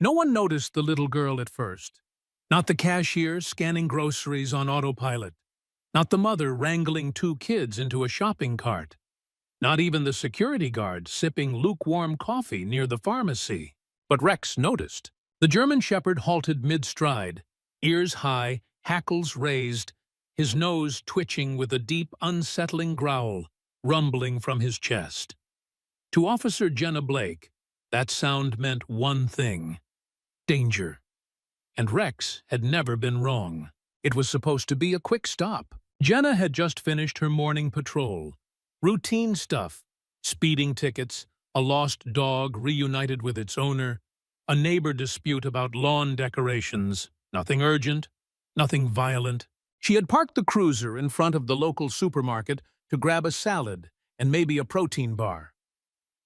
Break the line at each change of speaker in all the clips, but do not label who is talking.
No one noticed the little girl at first. Not the cashier scanning groceries on autopilot. Not the mother wrangling two kids into a shopping cart. Not even the security guard sipping lukewarm coffee near the pharmacy. But Rex noticed. The German Shepherd halted mid-stride, ears high, hackles raised, his nose twitching with a deep, unsettling growl rumbling from his chest. To Officer Jenna Blake, that sound meant one thing: danger. And Rex had never been wrong. It was supposed to be a quick stop. Jenna had just finished her morning patrol. Routine stuff: speeding tickets, a lost dog reunited with its owner, a neighbor dispute about lawn decorations. Nothing urgent, nothing violent. She had parked the cruiser in front of the local supermarket to grab a salad and maybe a protein bar.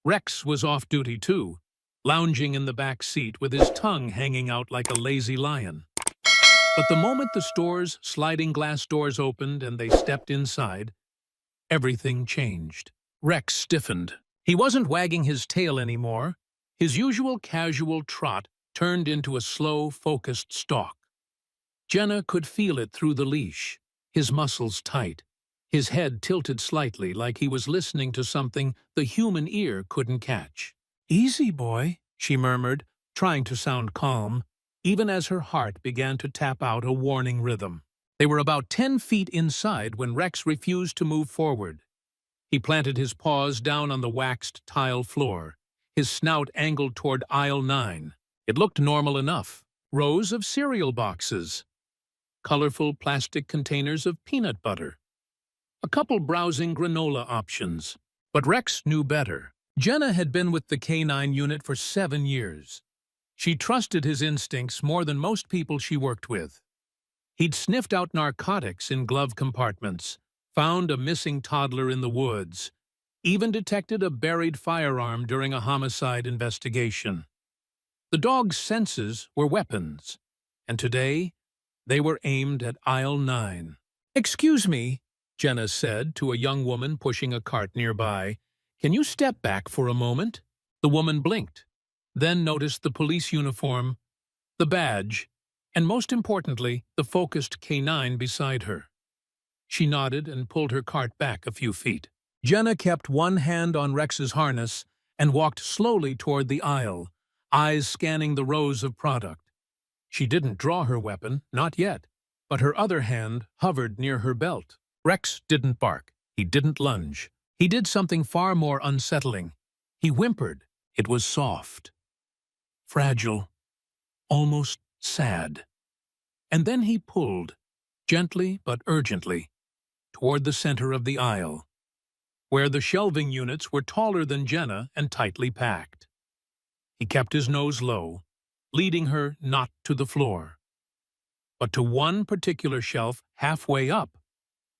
Rex was off duty too, lounging in the back seat with his tongue hanging out like a lazy lion. But the moment the store's sliding glass doors opened and they stepped inside, everything changed. Rex stiffened. He wasn't wagging his tail anymore. His usual casual trot turned into a slow, focused stalk. Jenna could feel it through the leash, his muscles tight, his head tilted slightly like he was listening to something the human ear couldn't catch. "Easy, boy," she murmured, trying to sound calm, even as her heart began to tap out a warning rhythm. They were about 10 feet inside when Rex refused to move forward. He planted his paws down on the waxed tile floor, his snout angled toward aisle 9. It looked normal enough. Rows of cereal boxes, colorful plastic containers of peanut butter, a couple browsing granola options. But Rex knew better. Jenna had been with the K9 unit for 7 years. She trusted his instincts more than most people she worked with. He'd sniffed out narcotics in glove compartments, found a missing toddler in the woods, even detected a buried firearm during a homicide investigation. The dog's senses were weapons, and today they were aimed at aisle 9. "Excuse me," Jenna said to a young woman pushing a cart nearby. "Can you step back for a moment?" The woman blinked, then noticed the police uniform, the badge, and most importantly, the focused K9 beside her. She nodded and pulled her cart back a few feet. Jenna kept one hand on Rex's harness and walked slowly toward the aisle, eyes scanning the rows of product. She didn't draw her weapon, not yet, but her other hand hovered near her belt. Rex didn't bark. He didn't lunge. He did something far more unsettling. He whimpered. It was soft, fragile, almost sad. And then he pulled, gently but urgently, toward the center of the aisle, where the shelving units were taller than Jenna and tightly packed. He kept his nose low, leading her not to the floor, but to one particular shelf halfway up,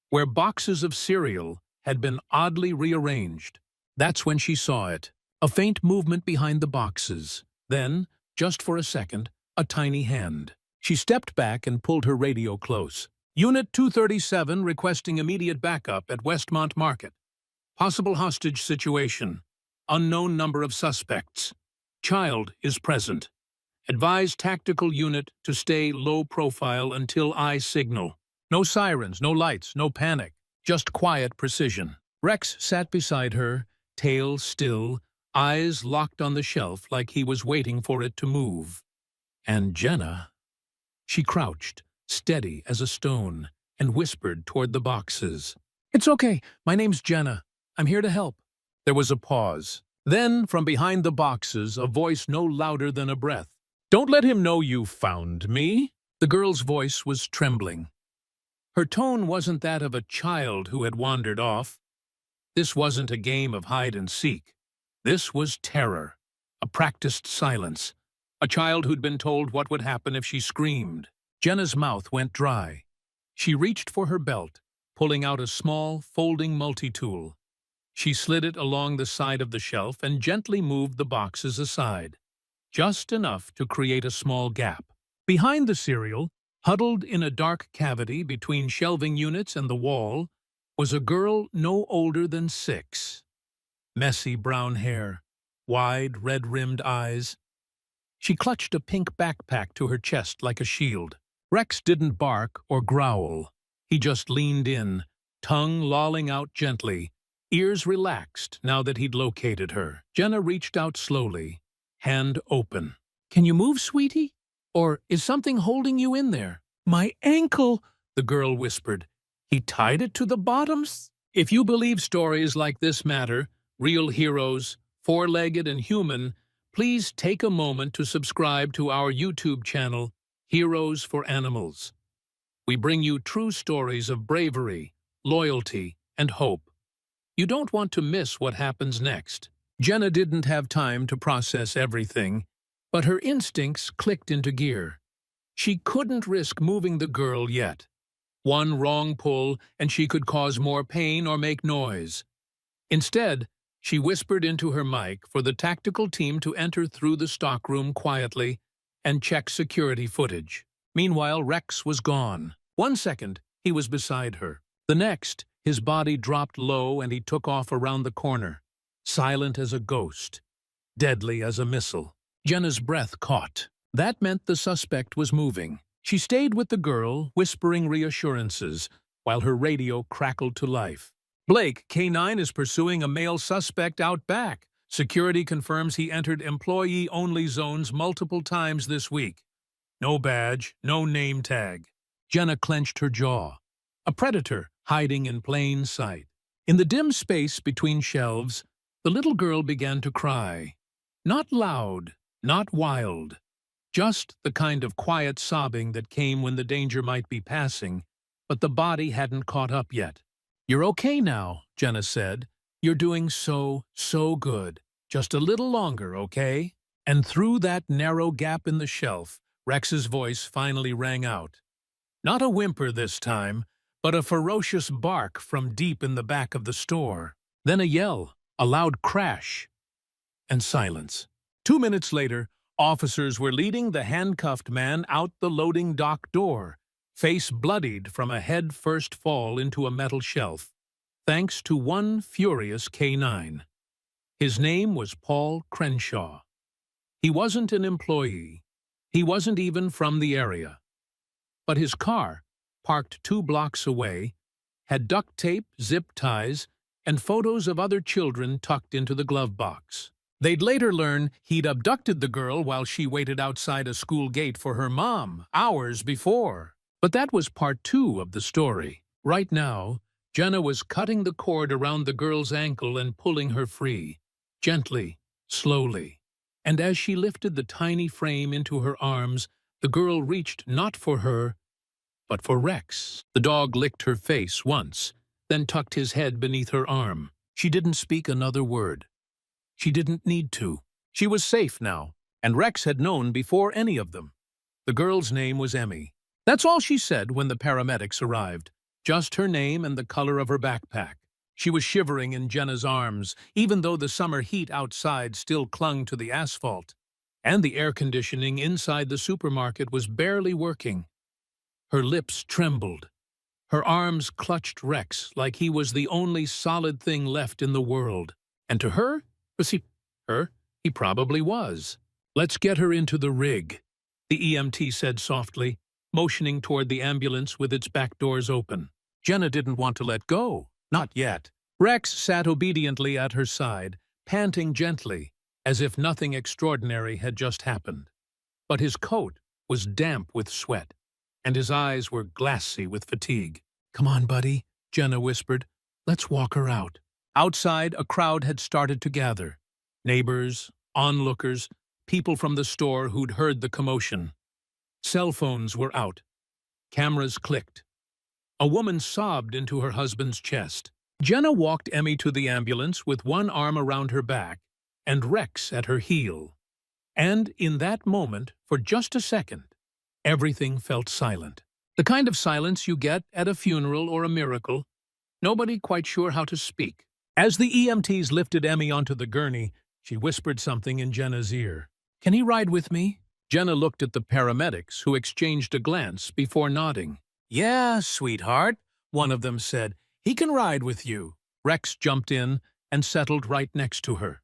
where boxes of cereal had been oddly rearranged. That's when she saw it, a faint movement behind the boxes. Then, just for a second, a tiny hand. She stepped back and pulled her radio close. "Unit 237 requesting immediate backup at Westmont Market. Possible hostage situation. Unknown number of suspects. Child is present. Advise tactical unit to stay low profile until I signal. No sirens, no lights, no panic. Just quiet precision." Rex sat beside her, tail still, eyes locked on the shelf like he was waiting for it to move. And Jenna? She crouched, steady as a stone, and whispered toward the boxes. "It's okay. My name's Jenna. I'm here to help." There was a pause. Then, from behind the boxes, a voice no louder than a breath. "Don't let him know you found me." The girl's voice was trembling. Her tone wasn't that of a child who had wandered off. This wasn't a game of hide and seek. This was terror, a practiced silence, a child who'd been told what would happen if she screamed. Jenna's mouth went dry. She reached for her belt, pulling out a small, folding multi-tool. She slid it along the side of the shelf and gently moved the boxes aside, just enough to create a small gap. Behind the cereal, huddled in a dark cavity between shelving units and the wall, was a girl no older than 6. Messy brown hair, wide red-rimmed eyes. She clutched a pink backpack to her chest like a shield. Rex didn't bark or growl. He just leaned in, tongue lolling out gently, ears relaxed now that he'd located her. Jenna reached out slowly, hand open. "Can you move, sweetie? Or is something holding you in there?" "My ankle," the girl whispered. "He tied it to the bottoms?" If you believe stories like this matter, real heroes, four-legged and human, please take a moment to subscribe to our YouTube channel, Heroes for Animals. We bring you true stories of bravery, loyalty, and hope. You don't want to miss what happens next. Jenna didn't have time to process everything, but her instincts clicked into gear. She couldn't risk moving the girl yet. One wrong pull, and she could cause more pain or make noise. Instead, she whispered into her mic for the tactical team to enter through the stockroom quietly and check security footage. Meanwhile, Rex was gone. 1 second, he was beside her. The next, his body dropped low and he took off around the corner, silent as a ghost, deadly as a missile. Jenna's breath caught. That meant the suspect was moving. She stayed with the girl, whispering reassurances, while her radio crackled to life. "Blake, K9 is pursuing a male suspect out back. Security confirms he entered employee-only zones multiple times this week. No badge, no name tag." Jenna clenched her jaw. A predator hiding in plain sight. In the dim space between shelves, the little girl began to cry. Not loud, not wild. Just the kind of quiet sobbing that came when the danger might be passing, but the body hadn't caught up yet. "You're okay now," Jenna said. "You're doing so good. Just a little longer, okay?" And through that narrow gap in the shelf, Rex's voice finally rang out. Not a whimper this time, but a ferocious bark from deep in the back of the store. Then a yell, a loud crash, and silence. 2 minutes later, officers were leading the handcuffed man out the loading dock door, face bloodied from a head-first fall into a metal shelf, thanks to one furious K9. His name was Paul Crenshaw. He wasn't an employee. He wasn't even from the area. But his car, parked 2 blocks away, had duct tape, zip ties, and photos of other children tucked into the glove box. They'd later learn he'd abducted the girl while she waited outside a school gate for her mom, hours before. But that was part 2 of the story. Right now, Jenna was cutting the cord around the girl's ankle and pulling her free, gently, slowly. And as she lifted the tiny frame into her arms, the girl reached not for her, but for Rex. The dog licked her face once, then tucked his head beneath her arm. She didn't speak another word. She didn't need to. She was safe now, and Rex had known before any of them. The girl's name was Emmy. That's all she said when the paramedics arrived. Just her name and the color of her backpack. She was shivering in Jenna's arms, even though the summer heat outside still clung to the asphalt, and the air conditioning inside the supermarket was barely working. Her lips trembled. Her arms clutched Rex like he was the only solid thing left in the world. And to her, he probably was. "Let's get her into the rig," the EMT said softly, motioning toward the ambulance with its back doors open. Jenna didn't want to let go. Not yet. Rex sat obediently at her side, panting gently, as if nothing extraordinary had just happened. But his coat was damp with sweat, and his eyes were glassy with fatigue. "Come on, buddy," Jenna whispered. "Let's walk her out." Outside, a crowd had started to gather. Neighbors, onlookers, people from the store who'd heard the commotion. Cell phones were out. Cameras clicked. A woman sobbed into her husband's chest. Jenna walked Emmy to the ambulance with one arm around her back and Rex at her heel. And in that moment, for just a second, everything felt silent. The kind of silence you get at a funeral or a miracle. Nobody quite sure how to speak. As the EMTs lifted Emmy onto the gurney, she whispered something in Jenna's ear. "Can he ride with me?" Jenna looked at the paramedics, who exchanged a glance before nodding. "Yeah, sweetheart," one of them said. "He can ride with you." Rex jumped in and settled right next to her.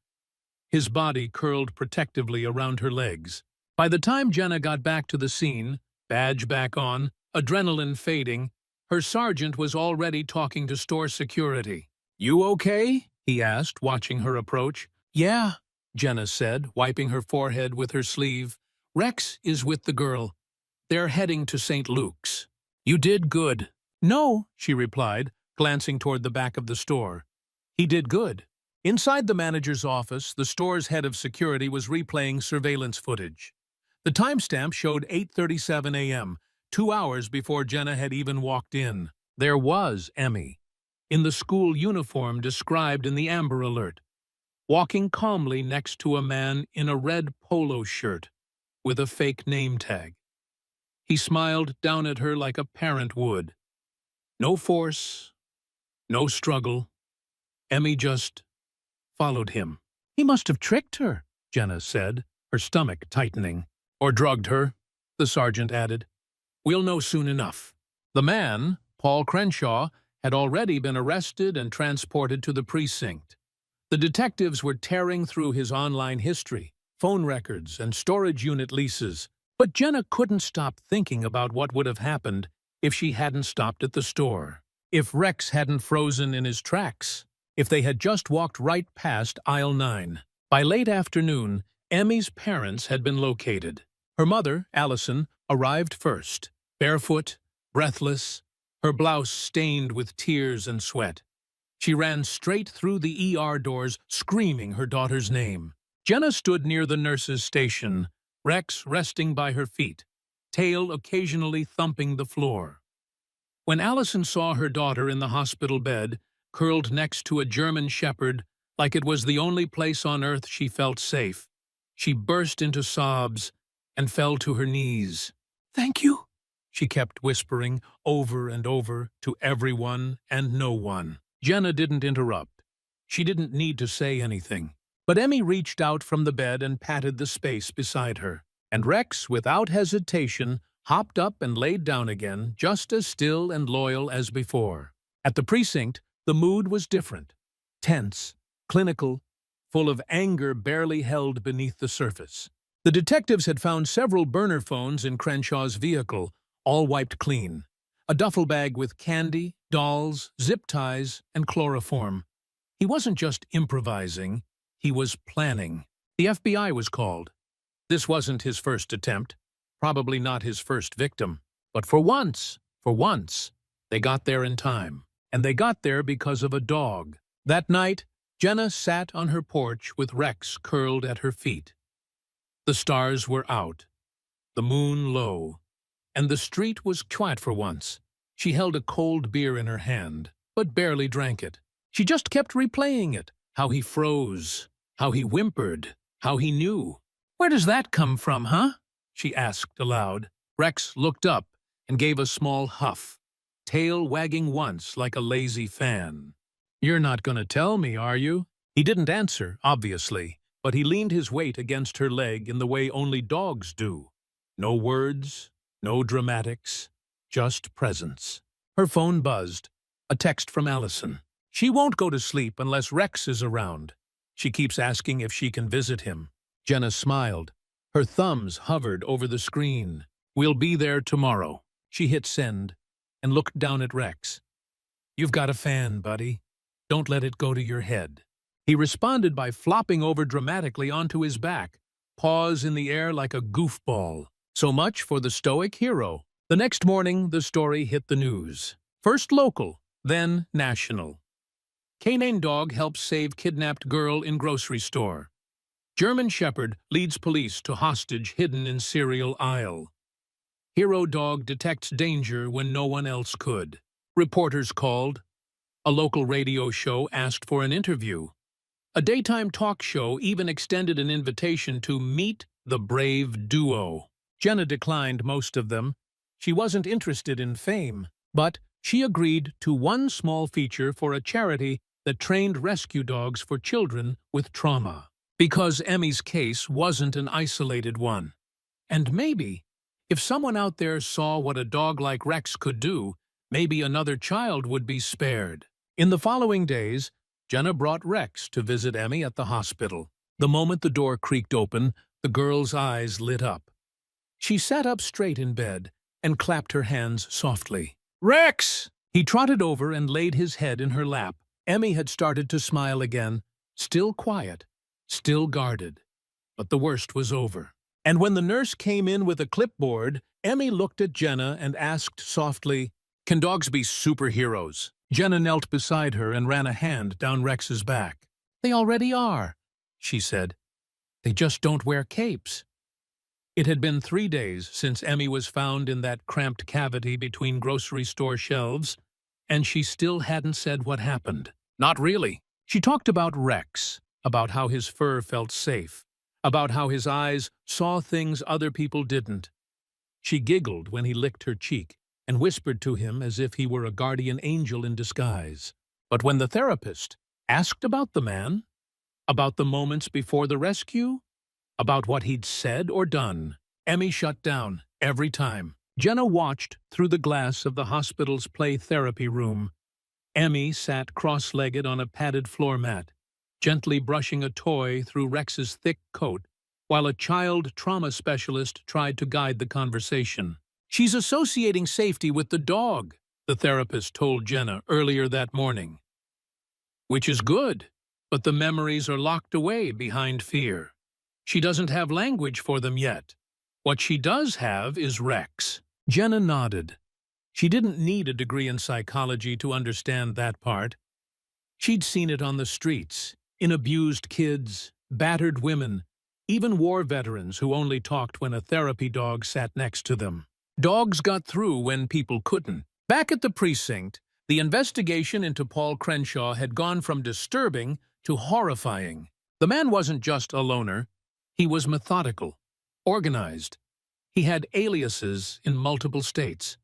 His body curled protectively around her legs. By the time Jenna got back to the scene, badge back on, adrenaline fading, her sergeant was already talking to store security. "You okay?" he asked, watching her approach. "Yeah," Jenna said, wiping her forehead with her sleeve. "Rex is with the girl. They're heading to St. Luke's." "You did good." "No," she replied, glancing toward the back of the store. "He did good." Inside the manager's office, the store's head of security was replaying surveillance footage. The timestamp showed 8:37 a.m., 2 hours before Jenna had even walked in. There was Emmy, in the school uniform described in the Amber Alert, walking calmly next to a man in a red polo shirt with a fake name tag. He smiled down at her like a parent would. No force, no struggle. Emmy just followed him. "He must have tricked her," Jenna said, her stomach tightening. "Or drugged her," the sergeant added. "We'll know soon enough." The man, Paul Crenshaw, had already been arrested and transported to the precinct. The detectives were tearing through his online history, phone records, and storage unit leases, but Jenna couldn't stop thinking about what would have happened if she hadn't stopped at the store, if Rex hadn't frozen in his tracks, if they had just walked right past aisle 9. By late afternoon, Emmy's parents had been located. Her mother, Allison, arrived first, barefoot, breathless, her blouse stained with tears and sweat. She ran straight through the ER doors, screaming her daughter's name. Jenna stood near the nurse's station, Rex resting by her feet, tail occasionally thumping the floor. When Allison saw her daughter in the hospital bed, curled next to a German shepherd, like it was the only place on earth she felt safe, she burst into sobs and fell to her knees. "Thank you," she kept whispering over and over to everyone and no one. Jenna didn't interrupt. She didn't need to say anything. But Emmy reached out from the bed and patted the space beside her. And Rex, without hesitation, hopped up and laid down again, just as still and loyal as before. At the precinct, the mood was different. Tense, clinical, full of anger barely held beneath the surface. The detectives had found several burner phones in Crenshaw's vehicle, all wiped clean. A duffel bag with candy, dolls, zip ties, and chloroform. He wasn't just improvising, he was planning. The FBI was called. This wasn't his first attempt, probably not his first victim. But for once, they got there in time. And they got there because of a dog. That night, Jenna sat on her porch with Rex curled at her feet. The stars were out, the moon low, and the street was quiet for once. She held a cold beer in her hand, but barely drank it. She just kept replaying it, how he froze, how he whimpered, how he knew. "Where does that come from, huh?" she asked aloud. Rex looked up and gave a small huff, tail wagging once like a lazy fan. "You're not going to tell me, are you?" He didn't answer, obviously, but he leaned his weight against her leg in the way only dogs do. No words, no dramatics, just presence. Her phone buzzed. A text from Allison. "She won't go to sleep unless Rex is around. She keeps asking if she can visit him." Jenna smiled. Her thumbs hovered over the screen. "We'll be there tomorrow." She hit send and looked down at Rex. "You've got a fan, buddy. Don't let it go to your head." He responded by flopping over dramatically onto his back, paws in the air like a goofball. So much for the stoic hero. The next morning, the story hit the news. First local, then national. Canine dog helps save kidnapped girl in grocery store. German shepherd leads police to hostage hidden in cereal aisle. Hero dog detects danger when no one else could. Reporters called. A local radio show asked for an interview. A daytime talk show even extended an invitation to meet the brave duo. Jenna declined most of them. She wasn't interested in fame, but she agreed to one small feature for a charity that trained rescue dogs for children with trauma. Because Emmy's case wasn't an isolated one. And maybe, if someone out there saw what a dog like Rex could do, maybe another child would be spared. In the following days, Jenna brought Rex to visit Emmy at the hospital. The moment the door creaked open, The girl's eyes lit up. She sat up straight in bed and clapped her hands softly. "Rex!" He trotted over and laid his head in her lap. Emmy had started to smile again, still quiet, still guarded. But the worst was over. And when the nurse came in with a clipboard, Emmy looked at Jenna and asked softly, "Can dogs be superheroes?" Jenna knelt beside her and ran a hand down Rex's back. "They already are," she said. "They just don't wear capes." It had been 3 days since Emmy was found in that cramped cavity between grocery store shelves, and she still hadn't said what happened. Not really. She talked about Rex, about how his fur felt safe, about how his eyes saw things other people didn't. She giggled when he licked her cheek and whispered to him as if he were a guardian angel in disguise. But when the therapist asked about the man, about the moments before the rescue, about what he'd said or done, Emmy shut down every time. Jenna watched through the glass of the hospital's play therapy room. Emmy sat cross-legged on a padded floor mat, gently brushing a toy through Rex's thick coat, while a child trauma specialist tried to guide the conversation. "She's associating safety with the dog," the therapist told Jenna earlier that morning. "Which is good, but the memories are locked away behind fear. She doesn't have language for them yet. What she does have is Rex." Jenna nodded. She didn't need a degree in psychology to understand that part. She'd seen it on the streets, in abused kids, battered women, even war veterans who only talked when a therapy dog sat next to them. Dogs got through when people couldn't. Back at the precinct, the investigation into Paul Crenshaw had gone from disturbing to horrifying. The man wasn't just a loner. He was methodical, organized. He had aliases in multiple states.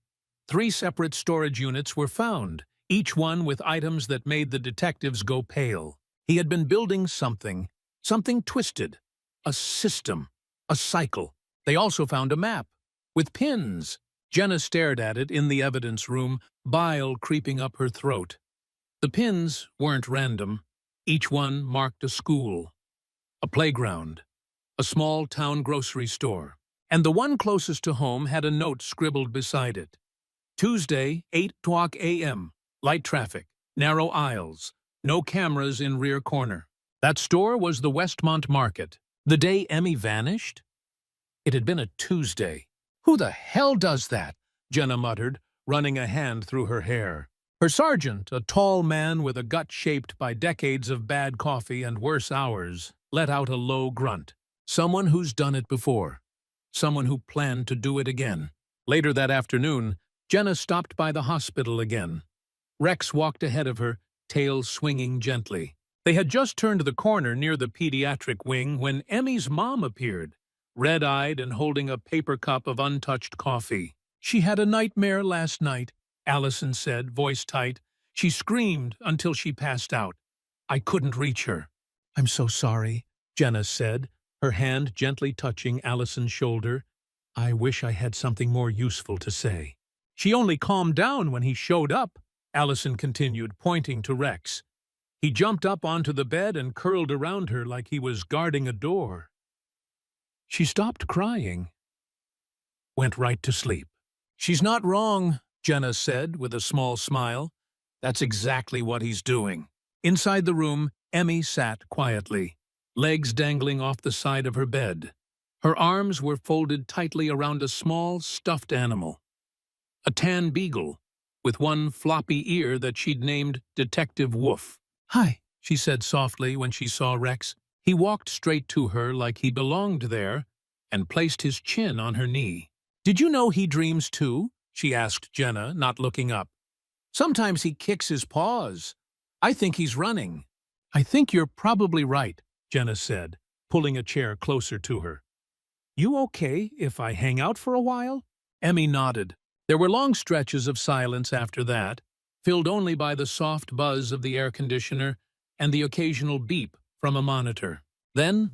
3 separate storage units were found, each one with items that made the detectives go pale. He had been building something twisted, a system, a cycle. They also found a map, with pins. Jenna stared at it in the evidence room, bile creeping up her throat. The pins weren't random. Each one marked a school, a playground, a small town grocery store, and the one closest to home had a note scribbled beside it. Tuesday, 8:00 a.m., light traffic, narrow aisles, no cameras in rear corner. That store was the Westmont Market. The day Emmy vanished? It had been a Tuesday. "Who the hell does that?" Jenna muttered, running a hand through her hair. Her sergeant, a tall man with a gut shaped by decades of bad coffee and worse hours, let out a low grunt. Someone who's done it before. Someone who planned to do it again. Later that afternoon, Jenna stopped by the hospital again. Rex walked ahead of her, tail swinging gently. They had just turned the corner near the pediatric wing when Emmy's mom appeared, red-eyed and holding a paper cup of untouched coffee. "She had a nightmare last night," Allison said, voice tight. "She screamed until she passed out. I couldn't reach her." "I'm so sorry," Jenna said, her hand gently touching Allison's shoulder. "I wish I had something more useful to say." "She only calmed down when he showed up," Allison continued, pointing to Rex. "He jumped up onto the bed and curled around her like he was guarding a door. She stopped crying, went right to sleep." "She's not wrong," Jenna said with a small smile. "That's exactly what he's doing." Inside the room, Emmy sat quietly, legs dangling off the side of her bed. Her arms were folded tightly around a small, stuffed animal. A tan beagle, with one floppy ear that she'd named Detective Woof. "Hi," she said softly when she saw Rex. He walked straight to her like he belonged there and placed his chin on her knee. "Did you know he dreams too?" she asked Jenna, not looking up. "Sometimes he kicks his paws. I think he's running." "I think you're probably right," Jenna said, pulling a chair closer to her. "You okay if I hang out for a while?" Emmy nodded. There were long stretches of silence after that, filled only by the soft buzz of the air conditioner and the occasional beep from a monitor. Then,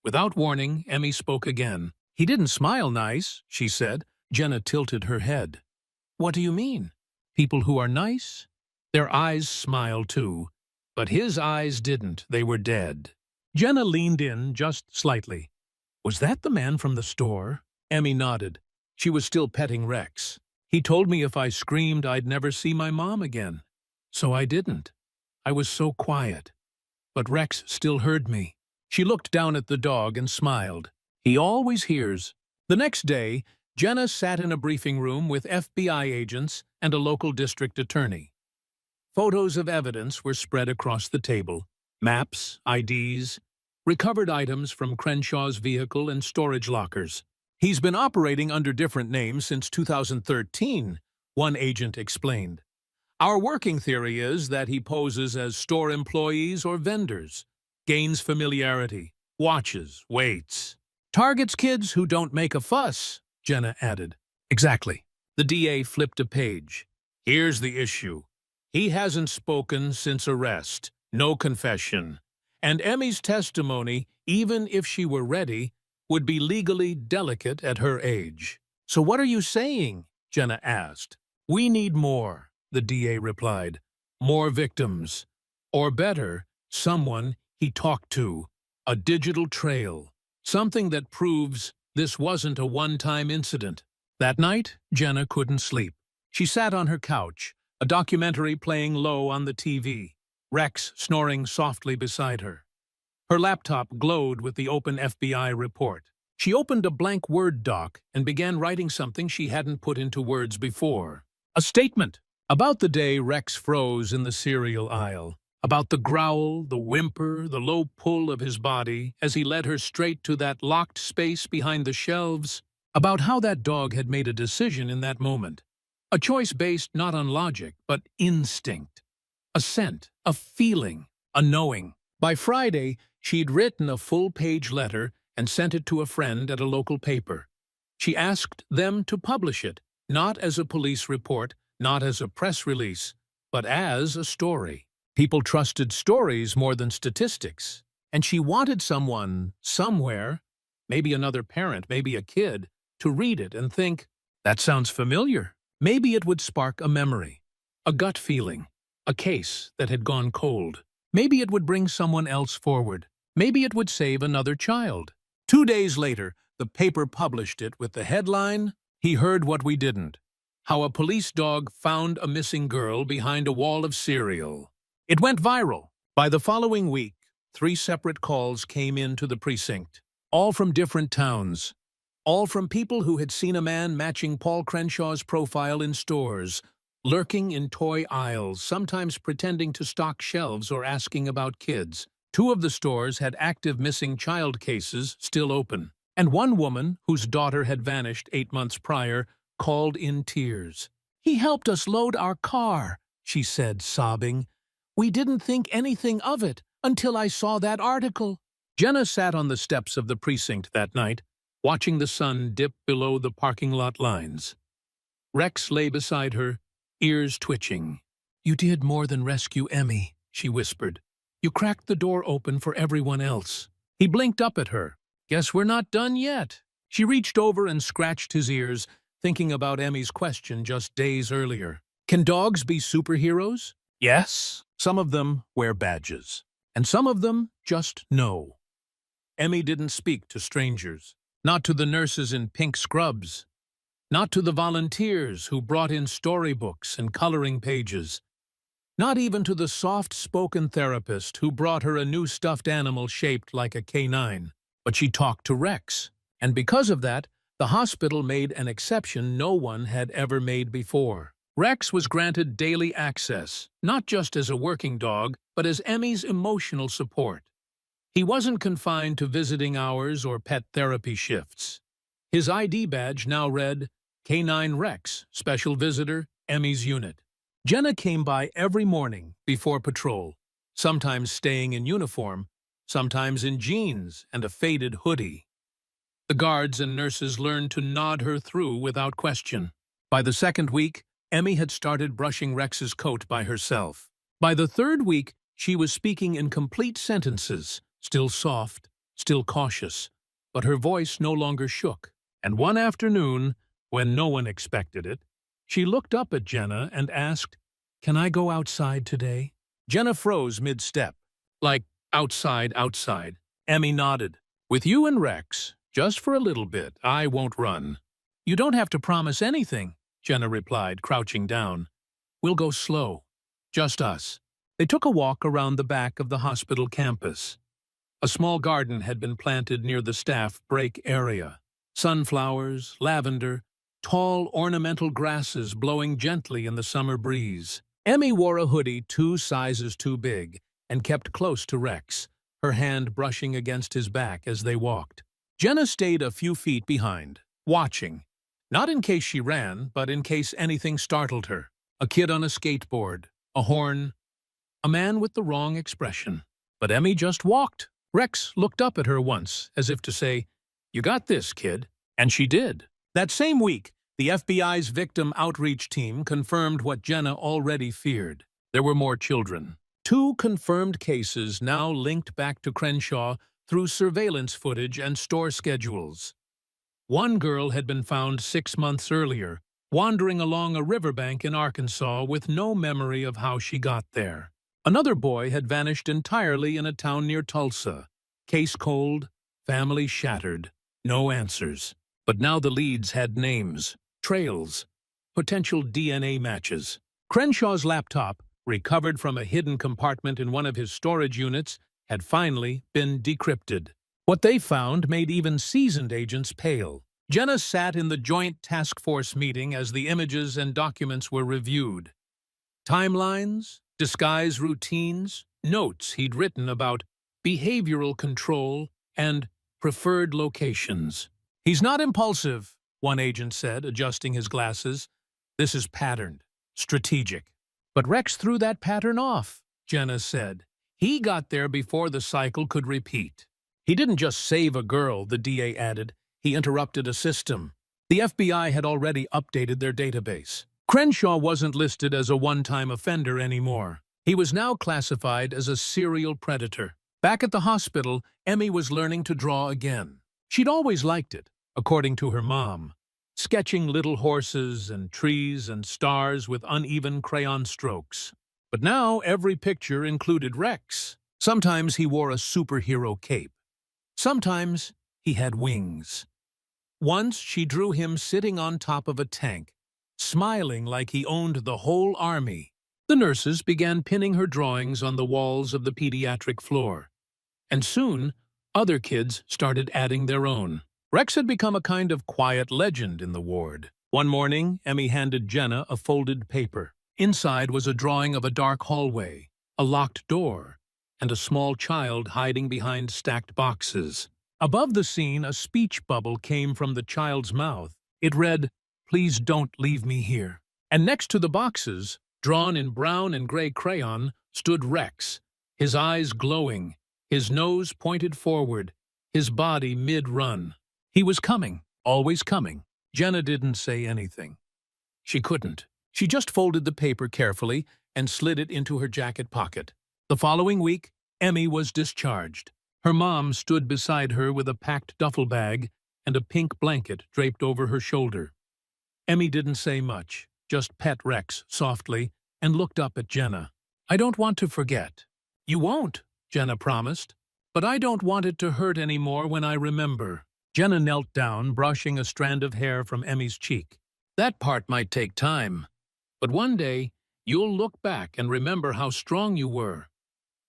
without warning, Emmy spoke again. "He didn't smile nice," she said. Jenna tilted her head. "What do you mean? People who are nice? Their eyes smile too. But his eyes didn't. They were dead." Jenna leaned in just slightly. Was that the man from the store? Emmy nodded. She was still petting Rex. He told me if I screamed I'd never see my mom again. So I didn't. I was so quiet. But Rex still heard me. She looked down at the dog and smiled. He always hears. The next day, Jenna sat in a briefing room with FBI agents and a local district attorney. Photos of evidence were spread across the table. Maps, IDs, recovered items from Crenshaw's vehicle and storage lockers. He's been operating under different names since 2013, one agent explained. Our working theory is that he poses as store employees or vendors, gains familiarity, watches, waits. Targets kids who don't make a fuss, Jenna added. Exactly. The DA flipped a page. Here's the issue. He hasn't spoken since arrest, no confession. And Emmy's testimony, even if she were ready, would be legally delicate at her age. So what are you saying? Jenna asked. We need more, the DA replied. More victims. Or better, someone he talked to. A digital trail. Something that proves this wasn't a one-time incident. That night, Jenna couldn't sleep. She sat on her couch, a documentary playing low on the TV, Rex snoring softly beside her. Her laptop glowed with the open FBI report. She opened a blank Word doc and began writing something she hadn't put into words before. A statement about the day Rex froze in the cereal aisle, about the growl, the whimper, the low pull of his body as he led her straight to that locked space behind the shelves, about how that dog had made a decision in that moment. A choice based not on logic, but instinct. A scent, a feeling, a knowing. By Friday, she'd written a full-page letter and sent it to a friend at a local paper. She asked them to publish it, not as a police report, not as a press release, but as a story. People trusted stories more than statistics, and she wanted someone, somewhere, maybe another parent, maybe a kid, to read it and think, that sounds familiar. Maybe it would spark a memory, a gut feeling, a case that had gone cold. Maybe it would bring someone else forward. Maybe it would save another child. 2 days later, the paper published it with the headline, He Heard What We Didn't. How a police dog found a missing girl behind a wall of cereal. It went viral. By the following week, 3 separate calls came into the precinct, all from different towns. All from people who had seen a man matching Paul Crenshaw's profile in stores, lurking in toy aisles, sometimes pretending to stock shelves or asking about kids. 2 of the stores had active missing child cases still open. And one woman, whose daughter had vanished 8 months prior, called in tears. He helped us load our car, she said, sobbing. We didn't think anything of it until I saw that article. Jenna sat on the steps of the precinct that night, watching the sun dip below the parking lot lines. Rex lay beside her, ears twitching. You did more than rescue Emmy, she whispered. You cracked the door open for everyone else. He blinked up at her. Guess we're not done yet. She reached over and scratched his ears, thinking about Emmy's question just days earlier. Can dogs be superheroes? Yes. Some of them wear badges. And some of them just know. Emmy didn't speak to strangers. Not to the nurses in pink scrubs. Not to the volunteers who brought in storybooks and coloring pages. Not even to the soft-spoken therapist who brought her a new stuffed animal shaped like a canine. But she talked to Rex. And because of that, the hospital made an exception no one had ever made before. Rex was granted daily access, not just as a working dog, but as Emmy's emotional support. He wasn't confined to visiting hours or pet therapy shifts. His ID badge now read, Canine Rex, Special Visitor, Emmy's Unit. Jenna came by every morning before patrol, sometimes staying in uniform, sometimes in jeans and a faded hoodie. The guards and nurses learned to nod her through without question. By the 2nd week, Emmy had started brushing Rex's coat by herself. By the 3rd week, she was speaking in complete sentences, still soft, still cautious, but her voice no longer shook. And one afternoon, when no one expected it, she looked up at Jenna and asked, Can I go outside today? Jenna froze mid-step. Like, outside. Emmy nodded. With you and Rex, just for a little bit, I won't run. You don't have to promise anything, Jenna replied, crouching down. We'll go slow. Just us. They took a walk around the back of the hospital campus. A small garden had been planted near the staff break area. Sunflowers, lavender, tall ornamental grasses blowing gently in the summer breeze. Emmy wore a hoodie 2 sizes too big and kept close to Rex, her hand brushing against his back as they walked. Jenna stayed a few feet behind, watching. Not in case she ran, but in case anything startled her. A kid on a skateboard, a horn, a man with the wrong expression. But Emmy just walked. Rex looked up at her once, as if to say, "You got this, kid." And she did. That same week, the FBI's victim outreach team confirmed what Jenna already feared. There were more children. 2 confirmed cases now linked back to Crenshaw through surveillance footage and store schedules. One girl had been found 6 months earlier, wandering along a riverbank in Arkansas with no memory of how she got there. Another boy had vanished entirely in a town near Tulsa. Case cold, family shattered, no answers. But now the leads had names, trails, potential DNA matches. Crenshaw's laptop, recovered from a hidden compartment in one of his storage units, had finally been decrypted. What they found made even seasoned agents pale. Jenna sat in the Joint Task Force meeting as the images and documents were reviewed. Timelines, disguise routines, notes he'd written about behavioral control and preferred locations. He's not impulsive, one agent said, adjusting his glasses. This is patterned, strategic. But Rex threw that pattern off, Jenna said. He got there before the cycle could repeat. He didn't just save a girl, the DA added. He interrupted a system. The FBI had already updated their database. Crenshaw wasn't listed as a one-time offender anymore. He was now classified as a serial predator. Back at the hospital, Emmy was learning to draw again. She'd always liked it, according to her mom, sketching little horses and trees and stars with uneven crayon strokes. But now every picture included Rex. Sometimes he wore a superhero cape. Sometimes he had wings. Once she drew him sitting on top of a tank, smiling like he owned the whole army. The nurses began pinning her drawings on the walls of the pediatric floor. And soon, other kids started adding their own. Rex had become a kind of quiet legend in the ward. One morning, Emmy handed Jenna a folded paper. Inside was a drawing of a dark hallway, a locked door, and a small child hiding behind stacked boxes. Above the scene, a speech bubble came from the child's mouth. It read, "Please don't leave me here." And next to the boxes, drawn in brown and gray crayon, stood Rex, his eyes glowing, his nose pointed forward, his body mid-run. He was coming, always coming. Jenna didn't say anything. She couldn't. She just folded the paper carefully and slid it into her jacket pocket. The following week, Emmy was discharged. Her mom stood beside her with a packed duffel bag and a pink blanket draped over her shoulder. Emmy didn't say much, just pet Rex softly and looked up at Jenna. "I don't want to forget." "You won't," Jenna promised. "But I don't want it to hurt anymore when I remember." Jenna knelt down, brushing a strand of hair from Emmy's cheek. "That part might take time, but one day you'll look back and remember how strong you were.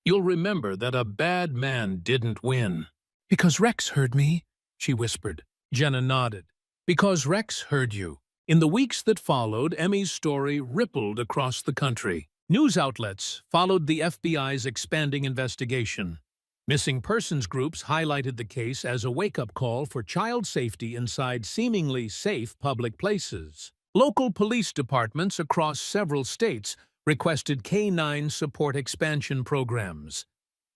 You'll remember that a bad man didn't win." "Because Rex heard me," she whispered. Jenna nodded. "Because Rex heard you." In the weeks that followed, Emmy's story rippled across the country. News outlets followed the FBI's expanding investigation. Missing persons groups highlighted the case as a wake-up call for child safety inside seemingly safe public places. Local police departments across several states requested K-9 support expansion programs.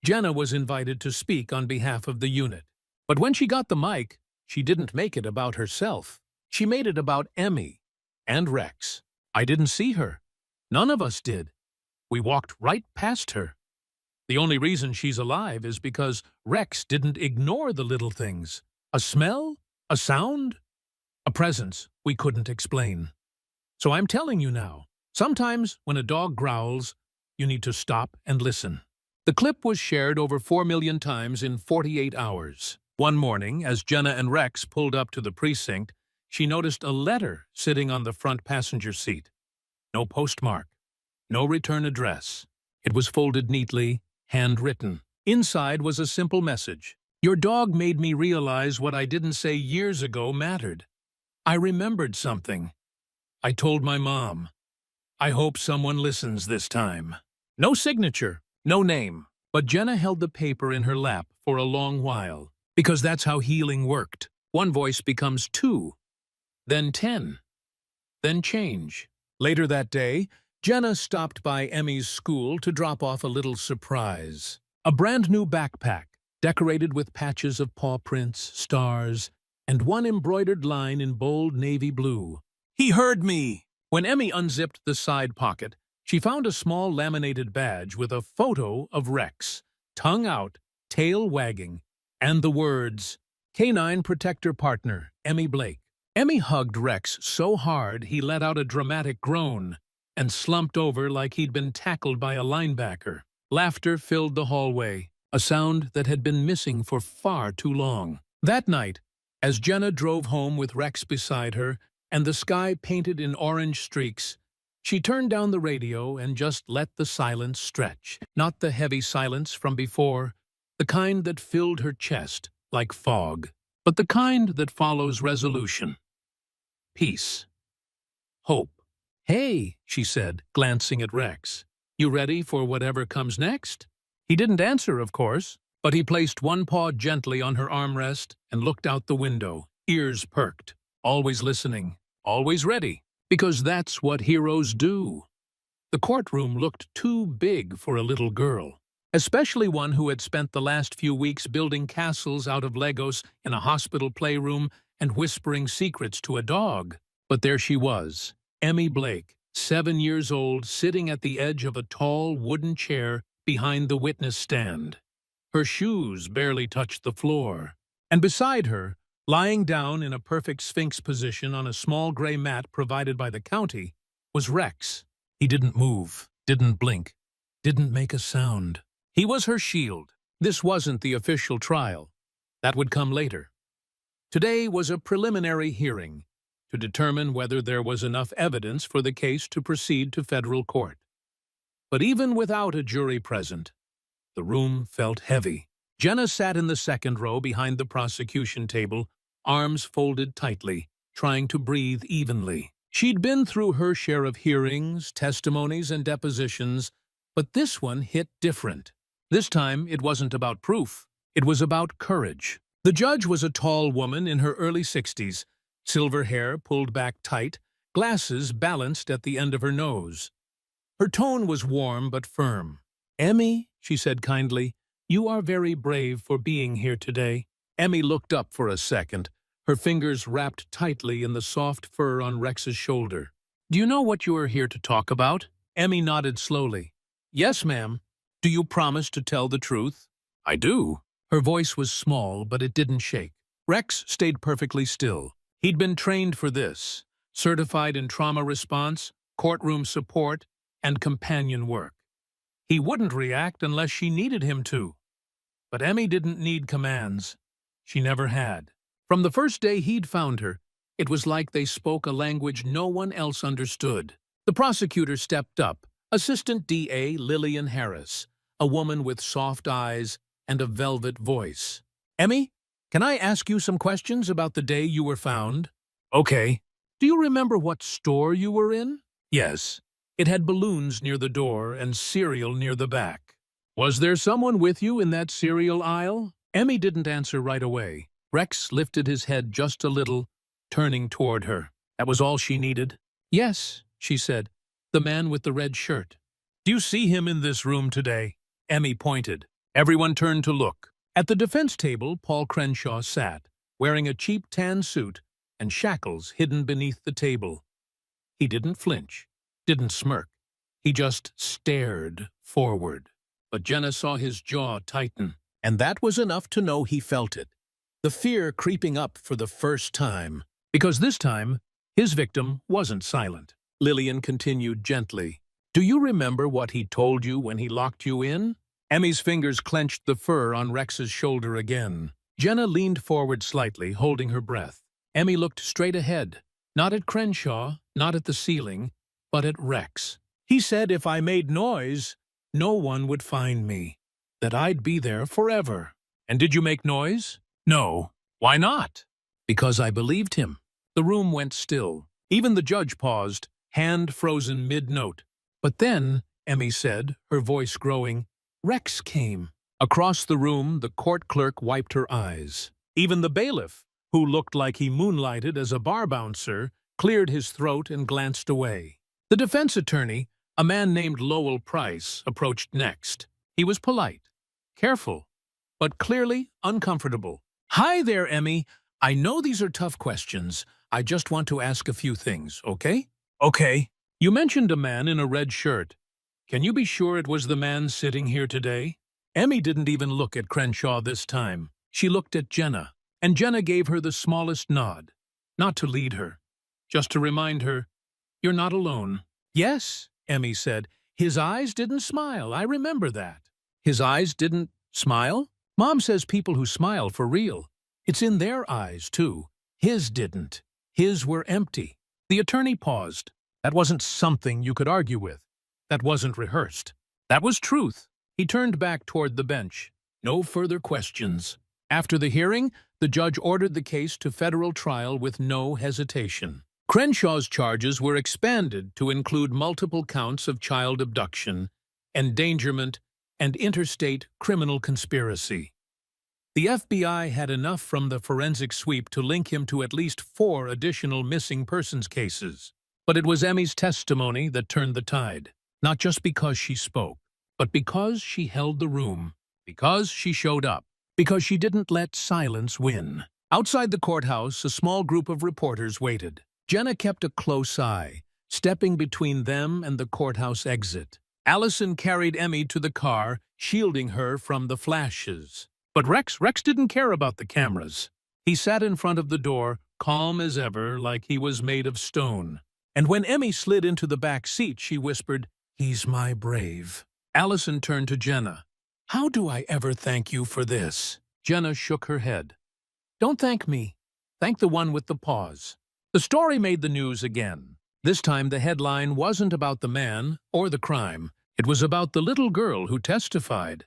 Jenna was invited to speak on behalf of the unit. But when she got the mic, she didn't make it about herself. She made it about Emmy and Rex. I didn't see her. None of us did. We walked right past her. The only reason she's alive is because Rex didn't ignore the little things. A smell? A sound? A presence we couldn't explain. So I'm telling you now. Sometimes, when a dog growls, you need to stop and listen. The clip was shared over 4 million times in 48 hours. One morning, as Jenna and Rex pulled up to the precinct, she noticed a letter sitting on the front passenger seat. No postmark, no return address. It was folded neatly, handwritten. Inside was a simple message. Your dog made me realize what I didn't say years ago mattered. I remembered something. I told my mom. I hope someone listens this time. No signature, no name. But Jenna held the paper in her lap for a long while, because that's how healing worked. One voice becomes 2, then 10, then change. Later that day, Jenna stopped by Emmy's school to drop off a little surprise. A brand new backpack, decorated with patches of paw prints, stars, and one embroidered line in bold navy blue. He heard me! When Emmy unzipped the side pocket, she found a small laminated badge with a photo of Rex, tongue out, tail wagging, and the words, Canine Protector Partner, Emmy Blake. Emmy hugged Rex so hard he let out a dramatic groan and slumped over like he'd been tackled by a linebacker. Laughter filled the hallway, a sound that had been missing for far too long. That night, as Jenna drove home with Rex beside her and the sky painted in orange streaks, she turned down the radio and just let the silence stretch. Not the heavy silence from before, the kind that filled her chest like fog, but the kind that follows resolution. Peace. Hope. Hey, she said, glancing at Rex. You ready for whatever comes next? He didn't answer, of course, but he placed one paw gently on her armrest and looked out the window, ears perked, always listening, always ready. Because that's what heroes do. The courtroom looked too big for a little girl, especially one who had spent the last few weeks building castles out of Legos in a hospital playroom and whispering secrets to a dog. But there she was, Emmy Blake, 7 years old, sitting at the edge of a tall wooden chair behind the witness stand. Her shoes barely touched the floor, and beside her, lying down in a perfect sphinx position on a small gray mat provided by the county, was Rex. He didn't move, didn't blink, didn't make a sound. He was her shield. This wasn't the official trial. That would come later. Today was a preliminary hearing to determine whether there was enough evidence for the case to proceed to federal court. But even without a jury present, the room felt heavy. Jenna sat in the second row behind the prosecution table, arms folded tightly, trying to breathe evenly. She'd been through her share of hearings, testimonies, and depositions, but this one hit different. This time, it wasn't about proof. It was about courage. The judge was a tall woman in her early 60s, silver hair pulled back tight, glasses balanced at the end of her nose. Her tone was warm but firm. "Emmy," she said kindly, "you are very brave for being here today." Emmy looked up for a second, her fingers wrapped tightly in the soft fur on Rex's shoulder. "Do you know what you are here to talk about?" Emmy nodded slowly. "Yes, ma'am. Do you promise to tell the truth?" "I do." Her voice was small, but it didn't shake. Rex stayed perfectly still. He'd been trained for this, certified in trauma response, courtroom support, and companion work. He wouldn't react unless she needed him to. But Emmy didn't need commands. She never had. From the first day he'd found her, it was like they spoke a language no one else understood. The prosecutor stepped up, Assistant DA Lillian Harris, a woman with soft eyes and a velvet voice. "Emmy, can I ask you some questions about the day you were found?" "Okay." "Do you remember what store you were in?" "Yes." It had balloons near the door and cereal near the back. "Was there someone with you in that cereal aisle?" Emmy didn't answer right away. Rex lifted his head just a little, turning toward her. That was all she needed. "Yes," she said, "the man with the red shirt." "Do you see him in this room today?" Emmy pointed. Everyone turned to look. At the defense table, Paul Crenshaw sat, wearing a cheap tan suit and shackles hidden beneath the table. He didn't flinch, didn't smirk. He just stared forward. But Jenna saw his jaw tighten, and that was enough to know he felt it. The fear creeping up for the first time. Because this time, his victim wasn't silent. Lillian continued gently. "Do you remember what he told you when he locked you in?" Emmy's fingers clenched the fur on Rex's shoulder again. Jenna leaned forward slightly, holding her breath. Emmy looked straight ahead, not at Crenshaw, not at the ceiling, but at Rex. He said if I made noise, no one would find me, that I'd be there forever. And did you make noise? No. Why not? Because I believed him. The room went still. Even the judge paused, hand frozen mid-note. But then, Emmy said, her voice growing, Rex came. Across the room, the court clerk wiped her eyes. Even the bailiff, who looked like he moonlighted as a bar bouncer, cleared his throat and glanced away. The defense attorney, a man named Lowell Price, approached next. He was polite, careful, but clearly uncomfortable. Hi there, Emmy. I know these are tough questions. I just want to ask a few things, okay? Okay. You mentioned a man in a red shirt. Can you be sure it was the man sitting here today? Emmy didn't even look at Crenshaw this time. She looked at Jenna, and Jenna gave her the smallest nod. Not to lead her, just to remind her, you're not alone. Yes, Emmy said. His eyes didn't smile, I remember that. His eyes didn't smile? Mom says people who smile for real. It's in their eyes, too. His didn't. His were empty. The attorney paused. That wasn't something you could argue with. That wasn't rehearsed. That was truth. He turned back toward the bench. No further questions. After the hearing, the judge ordered the case to federal trial with no hesitation. Crenshaw's charges were expanded to include multiple counts of child abduction, endangerment, and interstate criminal conspiracy. The FBI had enough from the forensic sweep to link him to at least 4 additional missing persons cases. But it was Emmy's testimony that turned the tide, not just because she spoke, but because she held the room, because she showed up, because she didn't let silence win. Outside the courthouse, a small group of reporters waited. Jenna kept a close eye, stepping between them and the courthouse exit. Allison carried Emmy to the car, shielding her from the flashes. But Rex didn't care about the cameras. He sat in front of the door, calm as ever, like he was made of stone. And when Emmy slid into the back seat, she whispered, "He's my brave." Allison turned to Jenna. "How do I ever thank you for this?" Jenna shook her head. "Don't thank me. Thank the one with the paws." The story made the news again. This time the headline wasn't about the man or the crime. It was about the little girl who testified.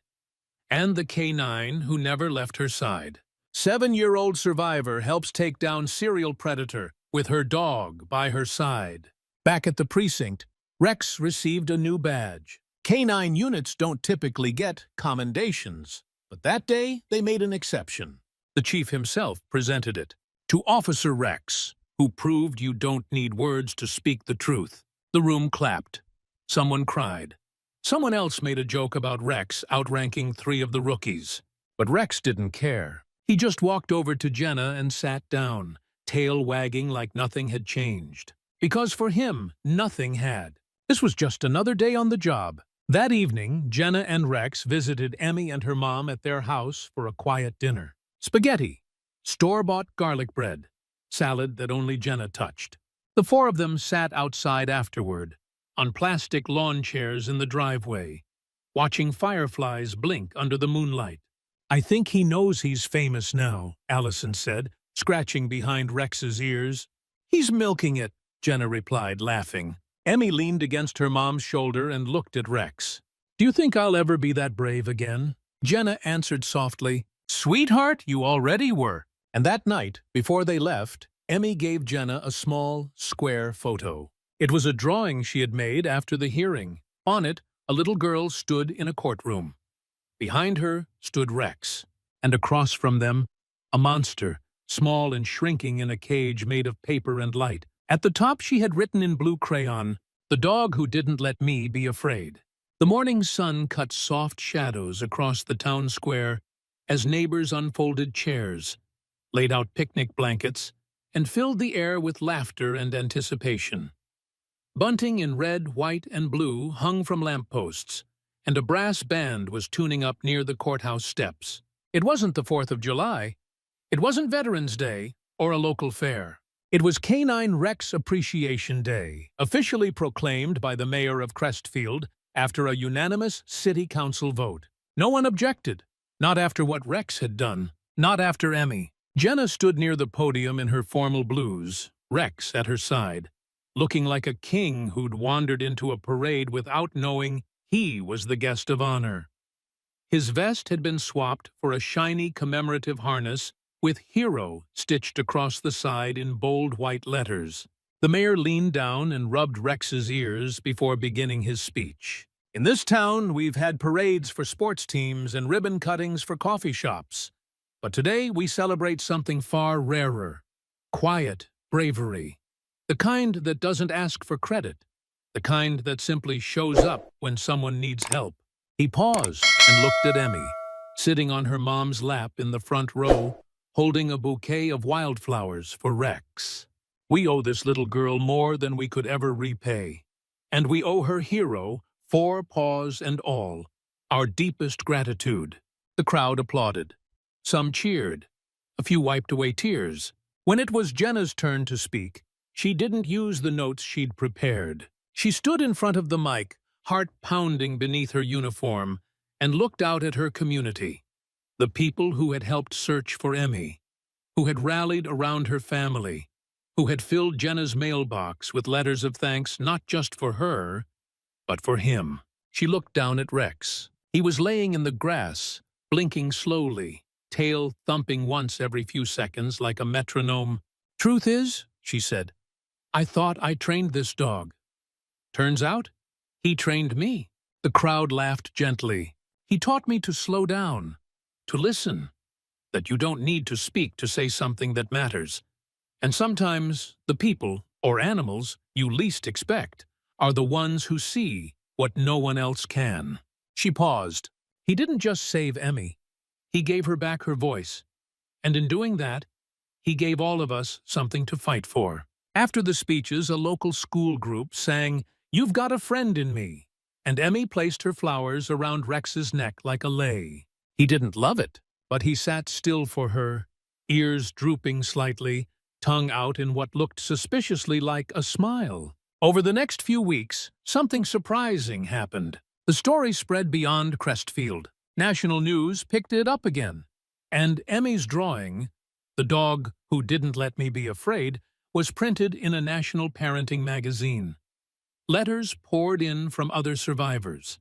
And the K-9 who never left her side. 7-year-old survivor helps take down serial predator with her dog by her side. Back at the precinct, Rex received a new badge. K-9 units don't typically get commendations, but that day they made an exception. The chief himself presented it to Officer Rex, who proved you don't need words to speak the truth. The room clapped. Someone cried. Someone else made a joke about Rex outranking 3 of the rookies. But Rex didn't care. He just walked over to Jenna and sat down, tail wagging like nothing had changed. Because for him, nothing had. This was just another day on the job. That evening, Jenna and Rex visited Emmy and her mom at their house for a quiet dinner. Spaghetti, store-bought garlic bread, salad that only Jenna touched. The 4 of them sat outside afterward, on plastic lawn chairs in the driveway, watching fireflies blink under the moonlight. "I think he knows he's famous now," Allison said, scratching behind Rex's ears. "He's milking it," Jenna replied, laughing. Emmy leaned against her mom's shoulder and looked at Rex. "Do you think I'll ever be that brave again?" Jenna answered softly, "Sweetheart, you already were." And that night, before they left, Emmy gave Jenna a small, square photo. It was a drawing she had made after the hearing. On it, a little girl stood in a courtroom. Behind her stood Rex, and across from them, a monster, small and shrinking in a cage made of paper and light. At the top she had written in blue crayon, "The dog who didn't let me be afraid." The morning sun cut soft shadows across the town square as neighbors unfolded chairs, laid out picnic blankets, and filled the air with laughter and anticipation. Bunting in red, white, and blue hung from lampposts, and a brass band was tuning up near the courthouse steps. It wasn't the 4th of July. It wasn't Veterans Day or a local fair. It was K-9 Rex Appreciation Day, officially proclaimed by the mayor of Crestfield after a unanimous city council vote. No one objected. Not after what Rex had done. Not after Emmy. Jenna stood near the podium in her formal blues, Rex at her side, looking like a king who'd wandered into a parade without knowing he was the guest of honor. His vest had been swapped for a shiny commemorative harness with "Hero" stitched across the side in bold white letters. The mayor leaned down and rubbed Rex's ears before beginning his speech. In this town, we've had parades for sports teams and ribbon cuttings for coffee shops. But today we celebrate something far rarer. Quiet bravery. The kind that doesn't ask for credit. The kind that simply shows up when someone needs help. He paused and looked at Emmy, sitting on her mom's lap in the front row, holding a bouquet of wildflowers for Rex. We owe this little girl more than we could ever repay. And we owe her hero, 4 paws and all, our deepest gratitude. The crowd applauded. Some cheered. A few wiped away tears. When it was Jenna's turn to speak, she didn't use the notes she'd prepared. She stood in front of the mic, heart pounding beneath her uniform, and looked out at her community. The people who had helped search for Emmy, who had rallied around her family, who had filled Jenna's mailbox with letters of thanks not just for her, but for him. She looked down at Rex. He was laying in the grass, blinking slowly, tail thumping once every few seconds like a metronome. "Truth is," she said, "I thought I trained this dog. Turns out, he trained me." The crowd laughed gently. "He taught me to slow down, to listen, that you don't need to speak to say something that matters. And sometimes the people, or animals, you least expect are the ones who see what no one else can." She paused. He didn't just save Emmy. He gave her back her voice. And in doing that, he gave all of us something to fight for. After the speeches, a local school group sang, "You've Got a Friend in Me," and Emmy placed her flowers around Rex's neck like a lei. He didn't love it, but he sat still for her, ears drooping slightly, tongue out in what looked suspiciously like a smile. Over the next few weeks, something surprising happened. The story spread beyond Crestfield. National news picked it up again. And Emmy's drawing, "The Dog Who Didn't Let Me Be Afraid," was printed in a national parenting magazine. Letters poured in from other survivors,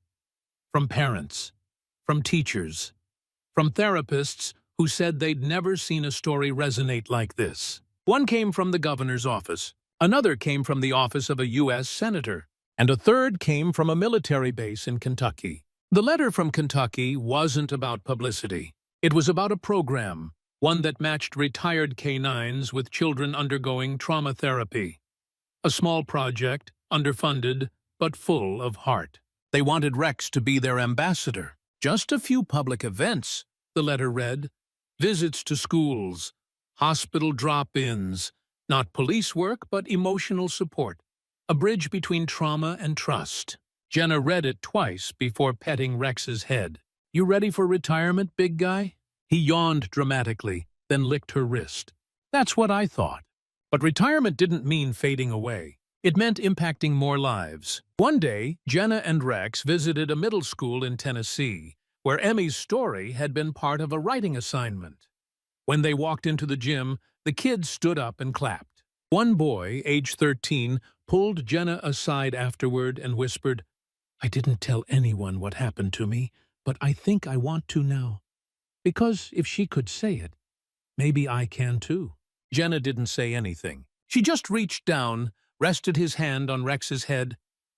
from parents, from teachers, from therapists who said they'd never seen a story resonate like this. One came from the governor's office, another came from the office of a U.S. senator, and a third came from a military base in Kentucky. The letter from Kentucky wasn't about publicity. It was about a program, one that matched retired canines with children undergoing trauma therapy. A small project, underfunded, but full of heart. They wanted Rex to be their ambassador. "Just a few public events," the letter read. "Visits to schools, hospital drop-ins, not police work, but emotional support. A bridge between trauma and trust." Jenna read it twice before petting Rex's head. "You ready for retirement, big guy?" He yawned dramatically, then licked her wrist. "That's what I thought." But retirement didn't mean fading away. It meant impacting more lives. One day, Jenna and Rex visited a middle school in Tennessee, where Emmy's story had been part of a writing assignment. When they walked into the gym, the kids stood up and clapped. One boy, age 13, pulled Jenna aside afterward and whispered, "I didn't tell anyone what happened to me, but I think I want to now. Because if she could say it, maybe I can too." Jenna didn't say anything. She just reached down, rested his hand on Rex's head,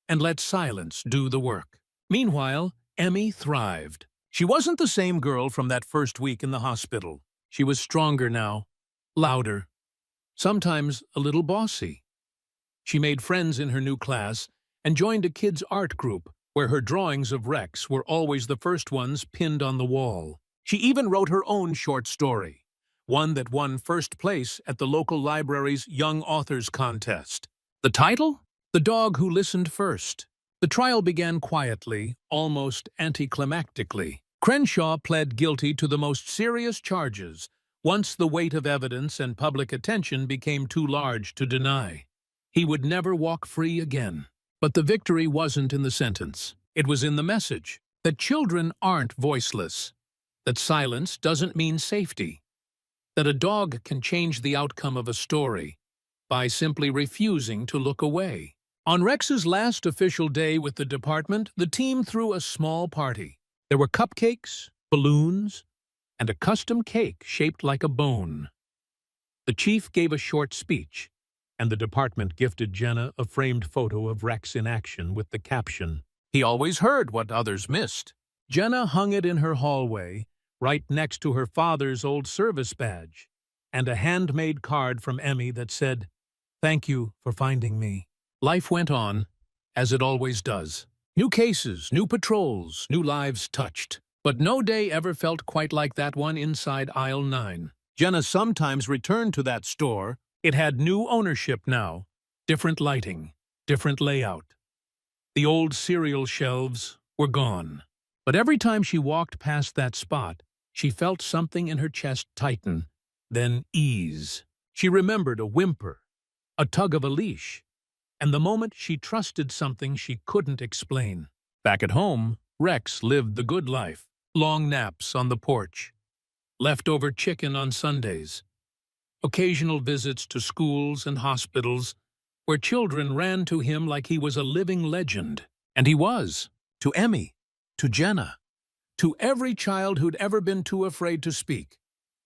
and let silence do the work. Meanwhile, Emmy thrived. She wasn't the same girl from that first week in the hospital. She was stronger now, louder, sometimes a little bossy. She made friends in her new class and joined a kids' art group where her drawings of Rex were always the first ones pinned on the wall. She even wrote her own short story, one that won first place at the local library's Young Authors Contest. The title? "The Dog Who Listened First." The trial began quietly, almost anticlimactically. Crenshaw pled guilty to the most serious charges once the weight of evidence and public attention became too large to deny. He would never walk free again. But the victory wasn't in the sentence. It was in the message. that children aren't voiceless, that silence doesn't mean safety, that a dog can change the outcome of a story by simply refusing to look away. On Rex's last official day with the department, the team threw a small party. There were cupcakes, balloons, and a custom cake shaped like a bone. The chief gave a short speech, and the department gifted Jenna a framed photo of Rex in action with the caption, "He always heard what others missed." Jenna hung it in her hallway, right next to her father's old service badge, and a handmade card from Emmy that said, "Thank you for finding me." Life went on, as it always does. New cases, new patrols, new lives touched. But no day ever felt quite like that one inside aisle 9. Jenna sometimes returned to that store. It had new ownership now, different lighting, different layout. The old cereal shelves were gone. But every time she walked past that spot, she felt something in her chest tighten, then ease. She remembered a whimper, a tug of a leash, and the moment she trusted something she couldn't explain. Back at home, Rex lived the good life. Long naps on the porch, leftover chicken on Sundays, occasional visits to schools and hospitals where children ran to him like he was a living legend. And he was. To Emmy, to Jenna, to every child who'd ever been too afraid to speak,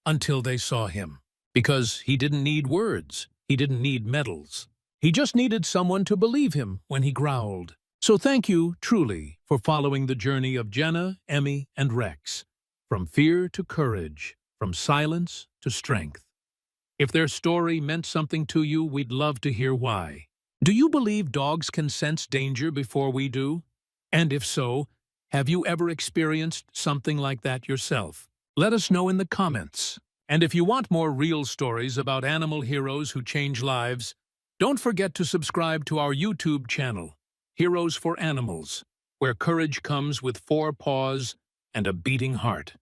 until they saw him. Because he didn't need words, he didn't need medals. He just needed someone to believe him when he growled. So thank you, truly, for following the journey of Jenna, Emmy, and Rex. From fear to courage, from silence to strength. If their story meant something to you, we'd love to hear why. Do you believe dogs can sense danger before we do? And if so, have you ever experienced something like that yourself? Let us know in the comments. And if you want more real stories about animal heroes who change lives, don't forget to subscribe to our YouTube channel, Heroes for Animals, where courage comes with 4 paws and a beating heart.